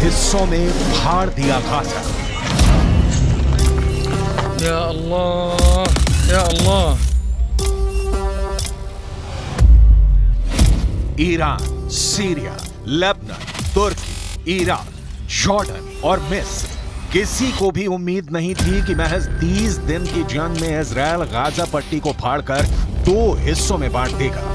हिस्सों में फाड़ दिया गाजा। या अल्लाह, या अल्लाह। ईरान, सीरिया, लेबनान, तुर्की, इराक, जॉर्डन और मिस्र, किसी को भी उम्मीद नहीं थी कि महज 30 दिन की जंग में इजरायल गाजा पट्टी को फाड़कर 2 हिस्सों में बांट देगा।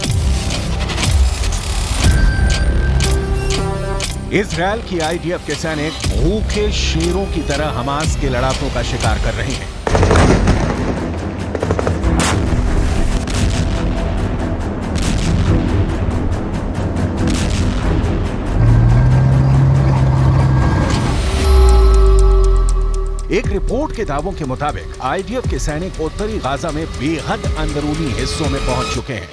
इजरायल की आईडीएफ के सैनिक भूखे शेरों की तरह हमास के लड़ाकों का शिकार कर रहे हैं। एक रिपोर्ट के दावों के मुताबिक आईडीएफ के सैनिक उत्तरी गाजा में बेहद अंदरूनी हिस्सों में पहुंच चुके हैं,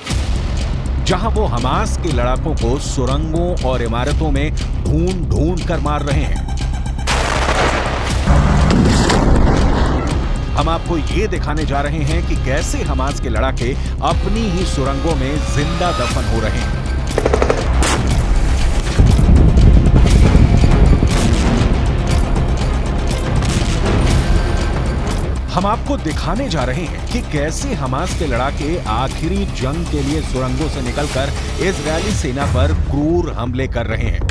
जहां वो हमास के लड़ाकों को सुरंगों और इमारतों में ढूंढ कर मार रहे हैं। हम आपको ये दिखाने जा रहे हैं कि कैसे हमास के लड़ाके अपनी ही सुरंगों में जिंदा दफन हो रहे हैं। हम आपको दिखाने जा रहे हैं कि कैसे हमास के लड़ाके आखिरी जंग के लिए सुरंगों से निकलकर इजरायली सेना पर क्रूर हमले कर रहे हैं।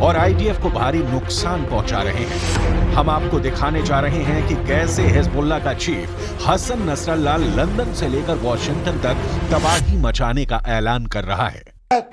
और आईडीएफ को भारी नुकसान पहुंचा रहे हैं। हम आपको दिखाने जा रहे हैं कि कैसे हिजबुल्लाह का चीफ हसन नसरल्लाह लंदन से लेकर वॉशिंगटन तक तबाही मचाने का ऐलान कर रहा है।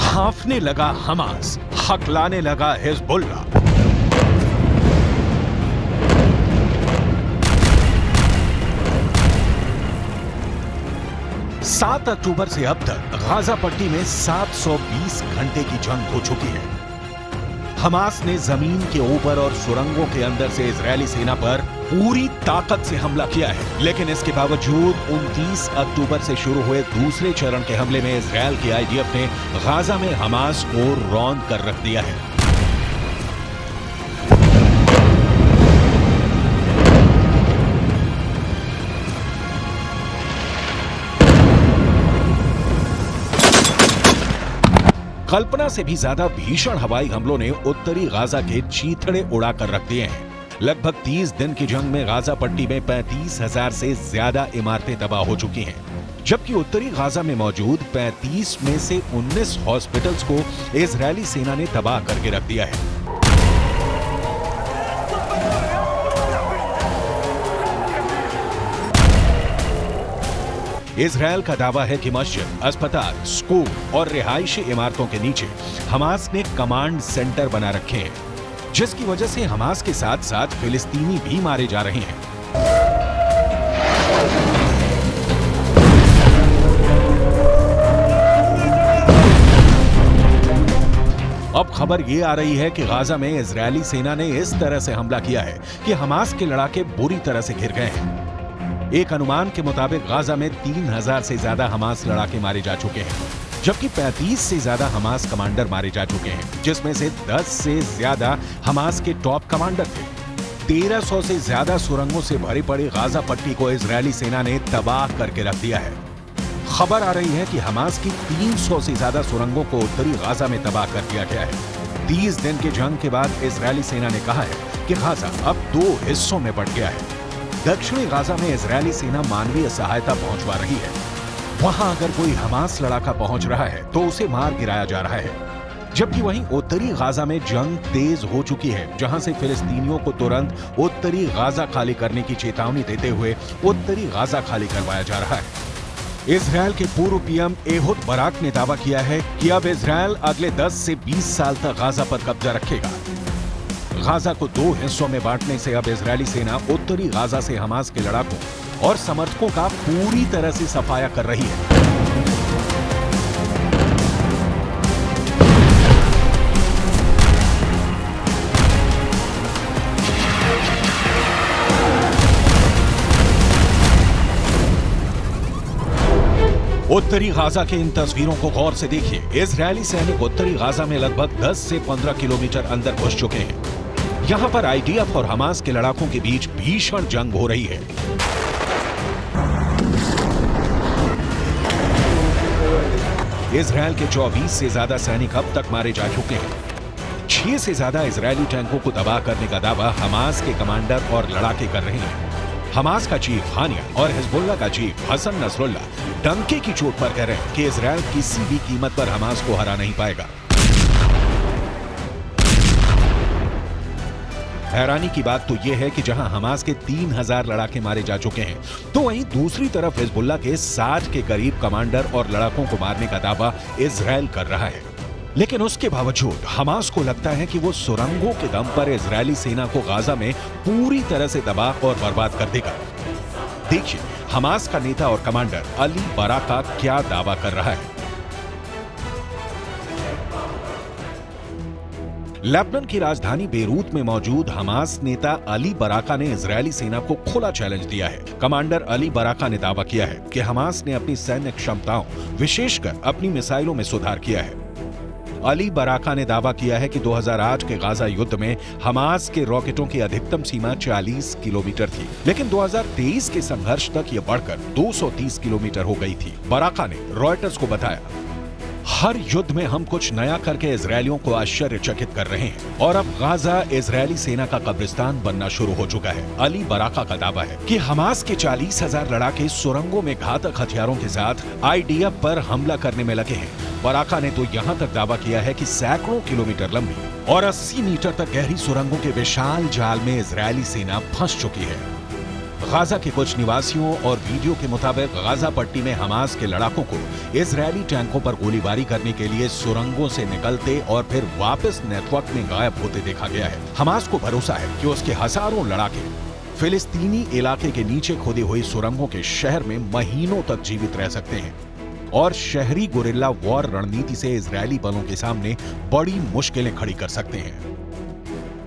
हाफने लगा हमास, हकलाने लगा हिजबुल्लाह। सात अक्टूबर से अब तक गाजा पट्टी में 720 घंटे की जंग हो चुकी है। हमास ने जमीन के ऊपर और सुरंगों के अंदर से इजरायली सेना पर पूरी ताकत से हमला किया है, लेकिन इसके बावजूद 29 अक्टूबर से शुरू हुए दूसरे चरण के हमले में इजरायल की आईडीएफ ने गाजा में हमास को रौंद कर रख दिया है। कल्पना से भी ज्यादा भीषण हवाई हमलों ने उत्तरी गाजा के चीथड़े उड़ाकर रख दिए हैं। लगभग 30 दिन की जंग में गाजा पट्टी में 35,000 से ज्यादा इमारतें तबाह हो चुकी हैं, जबकि उत्तरी गाजा में मौजूद 35 में से 19 हॉस्पिटल्स को इजरायली सेना ने तबाह करके रख दिया है। इजरायल का दावा है कि मस्जिद, अस्पताल, स्कूल और रिहायशी इमारतों के नीचे हमास ने कमांड सेंटर बना रखे हैं, जिसकी वजह से हमास के साथ साथ फिलिस्तीनी भी मारे जा रहे हैं। अब खबर ये आ रही है कि गाजा में इजरायली सेना ने इस तरह से हमला किया है कि हमास के लड़ाके बुरी तरह से घिर गए हैं। एक अनुमान के मुताबिक गाजा में 3000 से ज्यादा हमास लड़ाके मारे जा चुके हैं, जबकि 35 से ज्यादा हमास कमांडर मारे जा चुके हैं, जिसमें से 10 से ज्यादा हमास के टॉप कमांडर थे। 1300 से ज्यादा सुरंगों से भरी पड़ी गाजा पट्टी को इजरायली सेना ने तबाह करके रख दिया है। खबर आ रही है कि हमास की 300 से ज्यादा सुरंगों को उत्तरी गाजा में तबाह कर दिया गया है। 30 दिन की जंग के बाद इजरायली सेना ने कहा है कि गाजा अब 2 हिस्सों में बंट गया है। दक्षिणी गाजा में इजरायली सेना मानवीय सहायता पहुंचवा रही है। वहां अगर कोई हमास लड़ाका पहुंच रहा है तो उसे मार गिराया जा रहा है, जबकि वहीं उत्तरी गाजा में जंग तेज हो चुकी है, जहां से फिलिस्तीनियों को तुरंत उत्तरी गाजा खाली करने की चेतावनी देते हुए उत्तरी गाजा खाली करवाया जा रहा है। इजरायल के पूर्व पीएम एहुद बराक ने दावा किया है कि अब इजरायल अगले 10 से 20 साल तक गाजा पर कब्जा रखेगा। गाजा को 2 हिस्सों में बांटने से अब इजरायली सेना उत्तरी गाजा से हमास के लड़ाकों और समर्थकों का पूरी तरह से सफाया कर रही है। उत्तरी गाजा के इन तस्वीरों को गौर से देखिए। इजरायली सैनिक उत्तरी गाजा में लगभग 10 से 15 किलोमीटर अंदर घुस चुके हैं। यहां पर आईडीएफ और हमास के लड़ाकों के बीच भीषण जंग हो रही है। इजरायल के 24 से ज्यादा सैनिक अब तक मारे जा चुके हैं। 6 से ज्यादा इजरायली टैंकों को तबाह करने का दावा हमास के कमांडर और लड़ाके कर रहे हैं। हमास का चीफ हानिया और हिजबुल्लाह का चीफ हसन नसरुल्लाह डंके की चोट पर कह रहे हैं कि इजरायल किसी भी कीमत पर हमास को हरा नहीं पाएगा। हैरानी की बात तो यह है कि जहां हमास के 3000 लड़ाके मारे जा चुके हैं, तो वहीं दूसरी तरफ हिजबुल्लाह के 60 के करीब कमांडर और लड़ाकों को मारने का दावा इजरायल कर रहा है। लेकिन उसके बावजूद हमास को लगता है कि वो सुरंगों के दम पर इजरायली सेना को गाजा में पूरी तरह से तबाह और बर्बाद कर देगा। देखिए हमास का नेता और कमांडर अली बराका क्या दावा कर रहा है। लेबनान की राजधानी बेरूत में मौजूद हमास नेता अली बराका ने इजरायली सेना को खुला चैलेंज दिया है। कमांडर अली बराका ने दावा किया है कि हमास ने अपनी सैन्य क्षमताओं, विशेषकर अपनी मिसाइलों में सुधार किया है। अली बराका ने दावा किया है कि 2008 के गाजा युद्ध में हमास के रॉकेटों की अधिकतम सीमा 40 किलोमीटर थी, लेकिन 2023 के संघर्ष तक यह बढ़कर 230 किलोमीटर हो गई थी। बराका ने रॉयटर्स को बताया, हर युद्ध में हम कुछ नया करके इजरायलियों को आश्चर्यचकित कर रहे हैं और अब गाजा इजरायली सेना का कब्रिस्तान बनना शुरू हो चुका है। अली बराका का दावा है कि हमास के 40,000 लड़ाके सुरंगों में घातक हथियारों के साथ आईडीएफ पर हमला करने में लगे हैं। बराका ने तो यहां तक दावा किया है कि सैकड़ों किलोमीटर लंबी और 80 मीटर तक गहरी सुरंगों के विशाल जाल में इजरायली सेना फंस चुकी है। गाजा के कुछ निवासियों और वीडियो के मुताबिक गाजा पट्टी में हमास के लड़ाकों को इजरायली टैंकों पर गोलीबारी करने के लिए सुरंगों से निकलते और फिर वापस नेटवर्क में गायब होते देखा गया है। हमास को भरोसा है कि उसके हजारों लड़ाके फिलिस्तीनी इलाके के नीचे खोदी हुई सुरंगों के शहर में महीनों तक जीवित रह सकते हैं और शहरी गुरिल्ला वॉर रणनीति से इजरायली बलों के सामने बड़ी मुश्किलें खड़ी कर सकते हैं।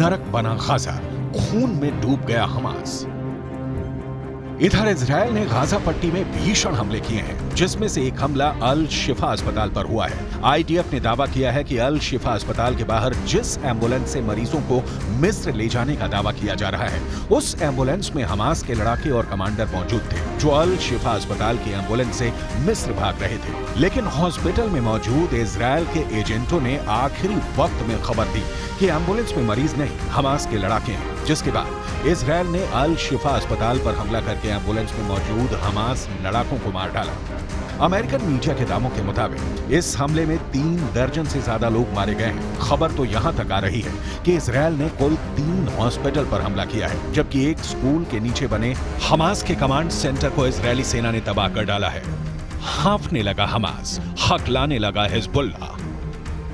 नरक बना गाजा, खून में डूब गया हमास। इधर इजरायल ने गाजा पट्टी में भीषण हमले किए हैं, जिसमें से एक हमला अल शिफा अस्पताल पर हुआ है। आईडीएफ ने दावा किया है कि अल शिफा अस्पताल के बाहर जिस एम्बुलेंस से मरीजों को मिस्र ले जाने का दावा किया जा रहा है, उस एम्बुलेंस में हमास के लड़ाके और कमांडर मौजूद थे, जो अल शिफा अस्पताल की एम्बुलेंस से मिस्र भाग रहे थे। लेकिन हॉस्पिटल में मौजूद इजरायल के एजेंटों ने आखिरी वक्त में खबर दी कि एम्बुलेंस में मरीज नहीं, हमास के लड़ाके हैं, जिसके बाद इजरायल ने अल शिफा अस्पताल पर हमला करके एम्बुलेंस में मौजूद हमास लड़ाकों को मार डाला। अमेरिकन मीडिया के दावों के मुताबिक इस हमले में 3 दर्जन से ज्यादा लोग मारे गए हैं। खबर तो यहां तक आ रही है कि इजरायल ने कुल 3 हॉस्पिटल पर हमला किया है, जबकि एक स्कूल के नीचे बने हमास के कमांड सेंटर को इजरायली सेना ने तबाह कर डाला है। हाँफने लगा हमास, हकलाने लगा हिजबुल्लाह।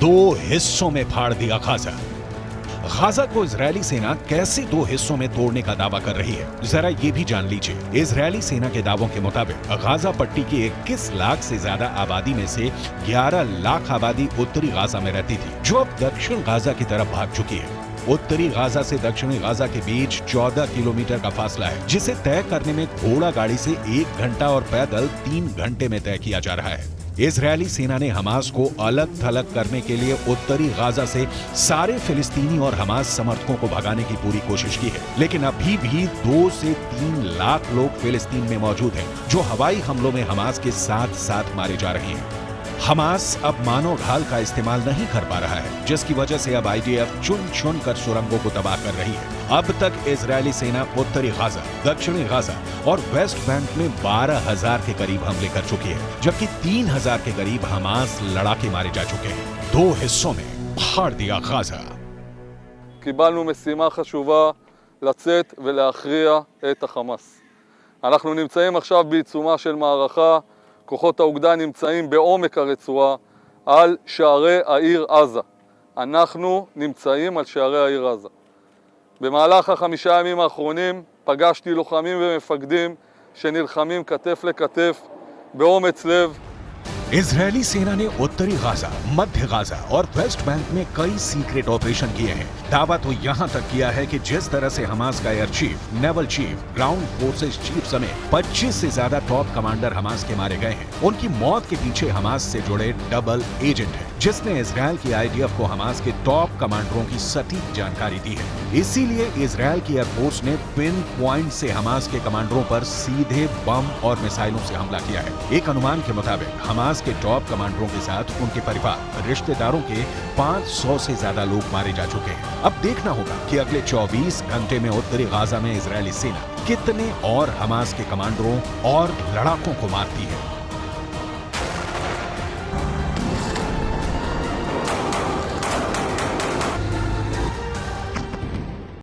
2 हिस्सों में फाड़ दिया गाजा। गाजा को इजरायली सेना कैसे 2 हिस्सों में तोड़ने का दावा कर रही है, जरा ये भी जान लीजिए। इजरायली सेना के दावों के मुताबिक गाजा पट्टी की 21 लाख से ज्यादा आबादी में से 11 लाख आबादी उत्तरी गाजा में रहती थी, जो अब दक्षिण गाजा की तरफ भाग चुकी है। उत्तरी गाजा से दक्षिणी गाजा के बीच 14 किलोमीटर का फासला है, जिसे तय करने में घोड़ा गाड़ी से 1 घंटा और पैदल 3 घंटे में तय किया जा रहा है। इजरायली सेना ने हमास को अलग थलग करने के लिए उत्तरी गाजा से सारे फिलिस्तीनी और हमास समर्थकों को भगाने की पूरी कोशिश की है, लेकिन अभी भी 2 से 3 लाख लोग फिलिस्तीन में मौजूद हैं, जो हवाई हमलों में हमास के साथ साथ मारे जा रहे हैं। हमास अब मानव ढाल का इस्तेमाल नहीं कर पा रहा है, जिसकी वजह से अब आईडीएफ चुन चुन कर सुरंगों को तबाह कर रही है। अब तक इजरायली सेना उत्तरी गाजा, दक्षिणी गाजा और वेस्ट बैंक में 12,000 के करीब हमले कर चुकी है, जबकि 3,000 के करीब हमास लड़ाके मारे जा चुके हैं। 2 हिस्सों में फाड़ दिया गाजा। קיבלנו משימה חשובה לצאת ולהכריע את החמאס. אנחנו נמצאים עכשיו בעיצומה של מערכה. כוחות האוגדה נמצאים בעומק הרצועה על שערי העיר עזה. אנחנו נמצאים על שערי העיר עזה. במהלך 5 הימים האחרונים פגשתי לוחמים ומפקדים שנלחמים כתף לכתף באומץ לב. इजरायली सेना ने उत्तरी गाजा, मध्य गाजा और वेस्ट बैंक में कई सीक्रेट ऑपरेशन किए हैं। दावा तो यहाँ तक किया है कि जिस तरह से हमास का air chief, naval chief, ground forces chief समेत 25 से ज्यादा टॉप कमांडर हमास के मारे गए हैं, उनकी मौत के पीछे हमास से जुड़े डबल एजेंट है, जिसने इजरायल की आईडीएफ को हमास के टॉप कमांडरों की सटीक जानकारी दी है। इसीलिए इजरायल की एयरफोर्स ने पिन पॉइंट से हमास के कमांडरों पर सीधे बम और मिसाइलों से हमला किया है। एक अनुमान के मुताबिक हमास के टॉप कमांडरों के साथ उनके परिवार, रिश्तेदारों के 500 से ज्यादा लोग मारे जा चुके हैं। अब देखना होगा कि अगले 24 घंटे में उत्तरी गाजा में इजरायली सेना कितने और हमास के कमांडरों और लड़ाकों को मारती है।